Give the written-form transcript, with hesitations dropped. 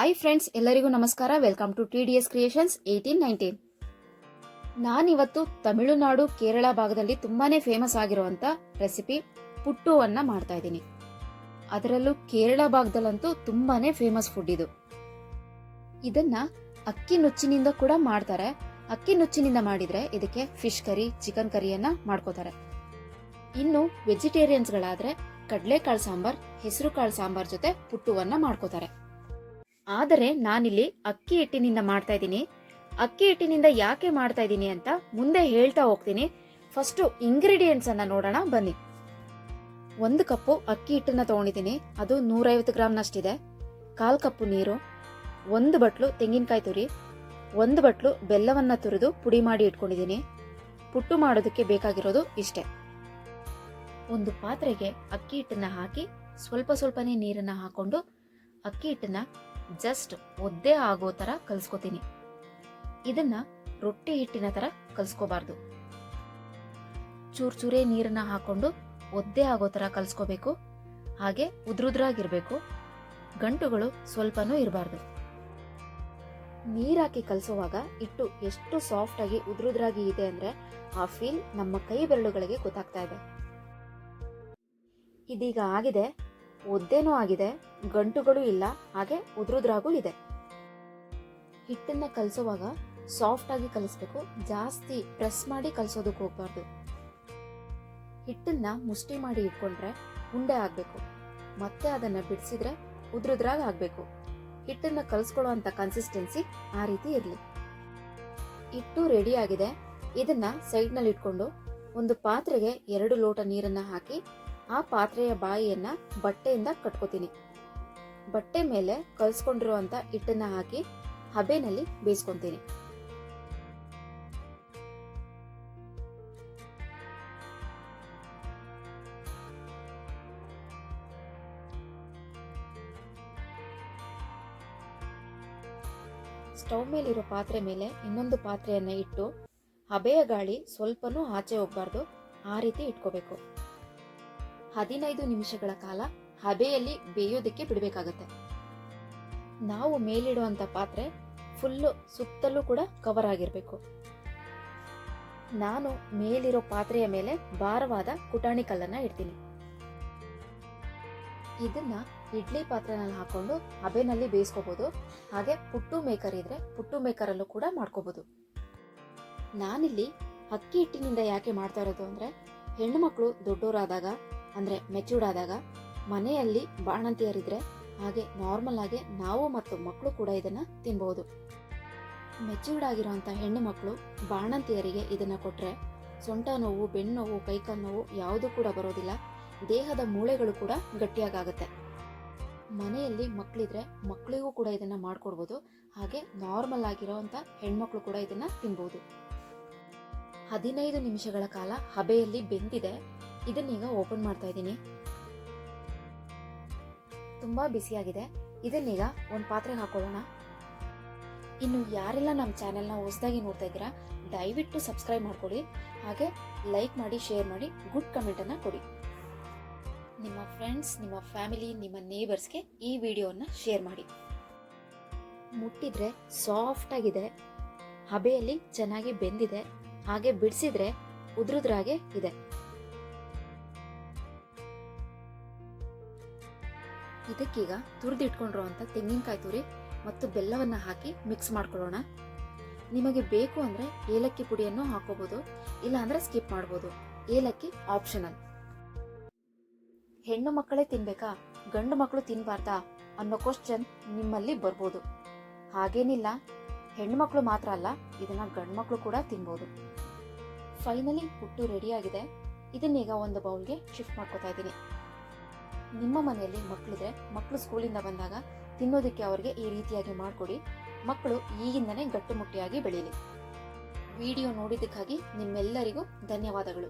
Hi friends, ಎಲ್ಲರಿಗೂ ನಮಸ್ಕಾರ. Welcome to TDS creations 1819. ನಾನಿವತ್ತು ತಮಿಳುನಾಡು ಕೇರಳ ಭಾಗದಲ್ಲಿ ತುಂಬಾನೇ ಫೇಮಸ್ ಆಗಿರುವಂತ ರೆಸಿಪಿ ಪುಟ್ಟುವನ್ನ ಮಾಡ್ತಾ ಇದ್ದೀನಿ. ಅದರಲ್ಲೂ ಕೇರಳ ಭಾಗದಲ್ಲಂತೂ ತುಂಬಾನೇ ಫೇಮಸ್ ಫುಡ್ ಇದು. ಇದನ್ನ ಅಕ್ಕಿ ನುಚ್ಚಿನಿಂದ ಕೂಡ ಮಾಡ್ತಾರೆ. ಅಕ್ಕಿ ನುಚ್ಚಿನಿಂದ ಮಾಡಿದ್ರೆ ಇದಕ್ಕೆ ಫಿಶ್ ಕರಿ, ಚಿಕನ್ ಕರಿಯನ್ನ ಮಾಡ್ಕೋತಾರೆ. ಇನ್ನು ವೆಜಿಟೇರಿಯನ್ಸ್ ಗಳಾದ್ರೆ ಕಡಲೆಕಾಳು ಸಾಂಬಾರ್, ಹೆಸರು ಕಾಳು ಸಾಂಬಾರ್ ಜೊತೆ ಪುಟ್ಟುವನ್ನ ಮಾಡ್ಕೋತಾರೆ. ಆದರೆ ನಾನಿಲ್ಲಿ ಅಕ್ಕಿ ಹಿಟ್ಟಿನಿಂದ ಮಾಡ್ತಾ ಇದ್ದೀನಿ. ಅಕ್ಕಿ ಹಿಟ್ಟಿನಿಂದ ಯಾಕೆ ಮಾಡ್ತಾ ಇದ್ದೀನಿ ಅಂತ ಮುಂದೆ ಹೇಳ್ತಾ ಹೋಗ್ತೀನಿ. ಫಸ್ಟ್ ಇಂಗ್ರೀಡಿಯೆಂಟ್ಸ್ ಅನ್ನ ನೋಡೋಣ ಬನ್ನಿ. 1 ಕಪ್ಪು ಅಕ್ಕಿ ಹಿಟ್ಟನ್ನ ತಗೊಂಡಿದ್ದೀನಿ. ಅದು 150 ಗ್ರಾಮ್ನಷ್ಟಿದೆ. 1/4 ಕಪ್ಪು ನೀರು, 1 ಬಟ್ಲು ತೆಂಗಿನಕಾಯಿ ತುರಿ, 1 ಬಟ್ಲು ಬೆಲ್ಲವನ್ನ ತುರಿದು ಪುಡಿ ಮಾಡಿ ಇಟ್ಕೊಂಡಿದ್ದೀನಿ. ಪುಟ್ಟು ಮಾಡೋದಕ್ಕೆ ಬೇಕಾಗಿರೋದು ಇಷ್ಟೇ. ಒಂದು ಪಾತ್ರೆಗೆ ಅಕ್ಕಿ ಹಿಟ್ಟನ್ನ ಹಾಕಿ ಸ್ವಲ್ಪನೇ ನೀರನ್ನ ಹಾಕೊಂಡು ಅಕ್ಕಿ ಹಿಟ್ಟನ್ನ ಜಸ್ಟ್ ಒದ್ದೆ ಆಗೋ ತರ ಕಲ್ಸ್ಕೊತೀನಿ. ಇದನ್ನ ರೊಟ್ಟಿ ಹಿಟ್ಟಿನ ತರ ಕಲ್ಸ್ಕೋಬಾರ್ದು. ಚೂರೇ ನೀರನ್ನ ಹಾಕೊಂಡು ಒದ್ದೆ ಆಗೋ ತರ ಕಲ್ಸ್ಕೋಬೇಕು. ಹಾಗೆ ಉದ್ರುದ್ರಾಗಿರ್ಬೇಕು. ಗಂಟುಗಳು ಸ್ವಲ್ಪನೂ ಇರಬಾರ್ದು. ನೀರಾಕಿ ಕಲ್ಸೋವಾಗ ಹಿಟ್ಟು ಎಷ್ಟು ಸಾಫ್ಟ್ ಆಗಿ ಉದ್ರುದ್ರಾಗಿ ಇದೆ ಅಂದ್ರೆ ಆ ಫೀಲ್ ನಮ್ಮ ಕೈ ಬೆರಳುಗಳಿಗೆ ಗೊತ್ತಾಗ್ತಾ ಇದೆ. ಇದೀಗ ಆಗಿದೆ, ಒದ್ದೇನೂ ಆಗಿದೆ, ಗಂಟುಗಳು ಇಲ್ಲ, ಹಾಗೆ ಉದ್ರುದ್ರಾಗೂ ಇದೆ. ಹಿಟ್ಟನ್ನ ಕಲಸುವಾಗ ಸಾಫ್ಟ್ ಆಗಿ ಕಲಿಸ್ಬೇಕು. ಜಾಸ್ತಿ ಪ್ರೆಸ್ ಮಾಡಿ ಕಲಸೋದಕ್ಕೆ ಹೋಗ್ಬಾರ್ದು. ಹಿಟ್ಟನ್ನ ಮುಷ್ಟಿ ಮಾಡಿ ಇಟ್ಕೊಂಡ್ರೆ ಉಂಡೆ ಆಗ್ಬೇಕು. ಮತ್ತೆ ಅದನ್ನ ಬಿಡಿಸಿದ್ರೆ ಉದ್ರುದ್ರಾಗ ಆಗ್ಬೇಕು. ಹಿಟ್ಟನ್ನ ಕಲಸ್ಕೊಳ್ಳೋ ಅಂತ ಕನ್ಸಿಸ್ಟೆನ್ಸಿ ಆ ರೀತಿ ಇರ್ಲಿ. ಹಿಟ್ಟು ರೆಡಿ ಆಗಿದೆ. ಇದನ್ನ ಸೈಡ್ ನಲ್ಲಿ ಇಟ್ಕೊಂಡು ಒಂದು ಪಾತ್ರೆಗೆ 2 ಲೋಟ ನೀರನ್ನ ಹಾಕಿ ಆ ಪಾತ್ರೆಯ ಬಾಯಿಯನ್ನ ಬಟ್ಟೆಯಿಂದ ಕಟ್ಕೋತೀನಿ. ಬಟ್ಟೆ ಮೇಲೆ ಕಲ್ಸ್ಕೊಂಡಿರುವಂತ ಹಿಟ್ಟನ್ನ ಹಾಕಿ ಹಬೆನಲ್ಲಿ ಬೇಯಿಸ್ಕೊಂತೀನಿ. ಸ್ಟವ್ ಮೇಲಿರೋ ಪಾತ್ರೆ ಮೇಲೆ ಇನ್ನೊಂದು ಪಾತ್ರೆಯನ್ನ ಇಟ್ಟು ಹಬೆಯ ಗಾಳಿ ಸ್ವಲ್ಪನೂ ಆಚೆ ಹೋಗ್ಬಾರ್ದು. ಆ ರೀತಿ ಇಟ್ಕೋಬೇಕು. 15 ನಿಮಿಷಗಳ ಕಾಲ ಹಬೆಯಲ್ಲಿ ಬೇಯೋದಕ್ಕೆ ಬಿಡಬೇಕಾಗತ್ತೆ. ನಾವು ಮೇಲಿಡುವಂತ ಪಾತ್ರೆ ಫುಲ್ಲು ಸುತ್ತಲೂ ಕೂಡ ಕವರ್ ಆಗಿರ್ಬೇಕು. ನಾನು ಮೇಲಿರೋ ಪಾತ್ರೆಯ ಮೇಲೆ ಭಾರವಾದ ಕುಟಾಣಿ ಕಲ್ಲನ್ನ ಇಡ್ತೀನಿ. ಇದನ್ನ ಇಡ್ಲಿ ಪಾತ್ರೆನಲ್ಲಿ ಹಾಕೊಂಡು ಹಬೆನಲ್ಲಿ ಬೇಯಿಸ್ಕೋಬಹುದು. ಹಾಗೆ ಪುಟ್ಟು ಮೇಕರ್ ಇದ್ರೆ ಪುಟ್ಟು ಮೇಕರ್ ಅಲ್ಲೂ ಕೂಡ ಮಾಡ್ಕೋಬಹುದು. ನಾನಿಲ್ಲಿ ಅಕ್ಕಿ ಹಿಟ್ಟಿನಿಂದ ಯಾಕೆ ಮಾಡ್ತಾ ಇರೋದು ಅಂದ್ರೆ, ಹೆಣ್ಣು ಮಕ್ಕಳು ದೊಡ್ಡವರಾದಾಗ ಅಂದ್ರೆ ಮೆಚೂರ್ಡ್ ಆದಾಗ ಮನೆಯಲ್ಲಿ ಬಾಣಂತಿಯರಿದ್ರೆ ಹಾಗೆ ನಾರ್ಮಲ್ ಆಗಿ ನಾವು ಮತ್ತು ಮಕ್ಕಳು ಕೂಡ ಇದನ್ನ ತಿನ್ಬಹುದು. ಮೆಚೂರ್ಡ್ ಆಗಿರುವಂತ ಹೆಣ್ಣು ಮಕ್ಕಳು ಬಾಣಂತಿಯರಿಗೆ ಇದನ್ನ ಕೊಟ್ರೆ ಸೊಂಟ ನೋವು, ಬೆನ್ನು ನೋವು, ಕೈಕಾಲು ನೋವು ಯಾವುದು ಕೂಡ ಬರೋದಿಲ್ಲ. ದೇಹದ ಮೂಳೆಗಳು ಕೂಡ ಗಟ್ಟಿಯಾಗುತ್ತೆ. ಮನೆಯಲ್ಲಿ ಮಕ್ಕಳಿದ್ರೆ ಮಕ್ಕಳಿಗೂ ಕೂಡ ಇದನ್ನ ಮಾಡ್ಕೊಡ್ಬೋದು. ಹಾಗೆ ನಾರ್ಮಲ್ ಆಗಿರೋಂತ ಹೆಣ್ಮಕ್ಳು ಕೂಡ ಇದನ್ನ ತಿನ್ಬಹುದು. 15 ನಿಮಿಷಗಳ ಕಾಲ ಹಬೆಯಲ್ಲಿ ಬೆಂದಿದೆ. ಇದನ್ನೀಗ ಓಪನ್ ಮಾಡ್ತಾ ಇದ್ದೀನಿ. ತುಂಬಾ ಬಿಸಿಯಾಗಿದೆ. ಇದನ್ನೀಗ ಒಂದು ಪಾತ್ರೆಗೆ ಹಾಕೊಳ್ಳೋಣ. ಇನ್ನು ಯಾರೆಲ್ಲ ನಮ್ಮ ಚಾನೆಲ್ನ ಹೊಸದಾಗಿ ನೋಡ್ತಾ ಇದ್ದೀರಾ ದಯವಿಟ್ಟು ಸಬ್ಸ್ಕ್ರೈಬ್ ಮಾಡ್ಕೊಳ್ಳಿ. ಹಾಗೆ ಲೈಕ್ ಮಾಡಿ, ಶೇರ್ ಮಾಡಿ, ಗುಡ್ ಕಮೆಂಟ್ ಅನ್ನ ಕೊಡಿ. ನಿಮ್ಮ ಫ್ರೆಂಡ್ಸ್, ನಿಮ್ಮ ಫ್ಯಾಮಿಲಿ, ನಿಮ್ಮ ನೇಬರ್ಸ್ಗೆ ಈ ವಿಡಿಯೋನ ಶೇರ್ ಮಾಡಿ. ಮುಟ್ಟಿದ್ರೆ ಸಾಫ್ಟ್ ಆಗಿದೆ, ಹಬೆಯಲ್ಲಿ ಚೆನ್ನಾಗಿ ಬೆಂದಿದೆ, ಹಾಗೆ ಬಿಡಿಸಿದ್ರೆ ಉದ್ರುದ್ರಾಗೆ ಇದೆ. ಇದಕ್ಕೀಗ ತುರಿದಿಟ್ಕೊಂಡಿರುವಂತ ತೆಂಗಿನಕಾಯಿ ತುರಿ ಮತ್ತು ಬೆಲ್ಲವನ್ನ ಹಾಕಿ ಮಿಕ್ಸ್ ಮಾಡ್ಕೊಳ್ಳೋಣ. ನಿಮಗೆ ಬೇಕು ಅಂದ್ರೆ ಏಲಕ್ಕಿ ಪುಡಿಯನ್ನು ಹಾಕೋಬಹುದು, ಇಲ್ಲ ಅಂದ್ರೆ ಸ್ಕಿಪ್ ಮಾಡಬಹುದು. ಏಲಕ್ಕಿ ಆಪ್ಷನಲ್. ಹೆಣ್ಣು ಮಕ್ಕಳೇ ತಿನ್ಬೇಕಾ, ಗಂಡು ಮಕ್ಕಳು ತಿನ್ಬಾರ್ದಾ ಅನ್ನೋ ಕ್ವಶನ್ ನಿಮ್ಮಲ್ಲಿ ಬರ್ಬೋದು. ಹಾಗೇನಿಲ್ಲ, ಹೆಣ್ಣು ಮಕ್ಕಳು ಮಾತ್ರ ಅಲ್ಲ, ಇದನ್ನ ಗಂಡು ಮಕ್ಕಳು ಕೂಡ ತಿನ್ಬಹುದು. ಫೈನಲಿ ಪುಟ್ಟು ರೆಡಿ ಆಗಿದೆ. ಇದನ್ನೀಗ ಒಂದು ಬೌಲ್ಗೆ ಶಿಫ್ಟ್ ಮಾಡ್ಕೊತಾ ಇದ್ದೀನಿ. ನಿಮ್ಮ ಮನೆಯಲ್ಲಿ ಮಕ್ಕಳಿದ್ರೆ ಮಕ್ಕಳು ಸ್ಕೂಲಿಂದ ಬಂದಾಗ ತಿನ್ನೋದಕ್ಕೆ ಅವರಿಗೆ ಈ ರೀತಿಯಾಗಿ ಮಾಡಿಕೊಡಿ. ಮಕ್ಕಳು ಈಗಿಂದನೇ ಗಟ್ಟುಮುಟ್ಟಿಯಾಗಿ ಬೆಳೀಲಿ. ವಿಡಿಯೋ ನೋಡಿದ್ದಕ್ಕಾಗಿ ನಿಮ್ಮೆಲ್ಲರಿಗೂ ಧನ್ಯವಾದಗಳು.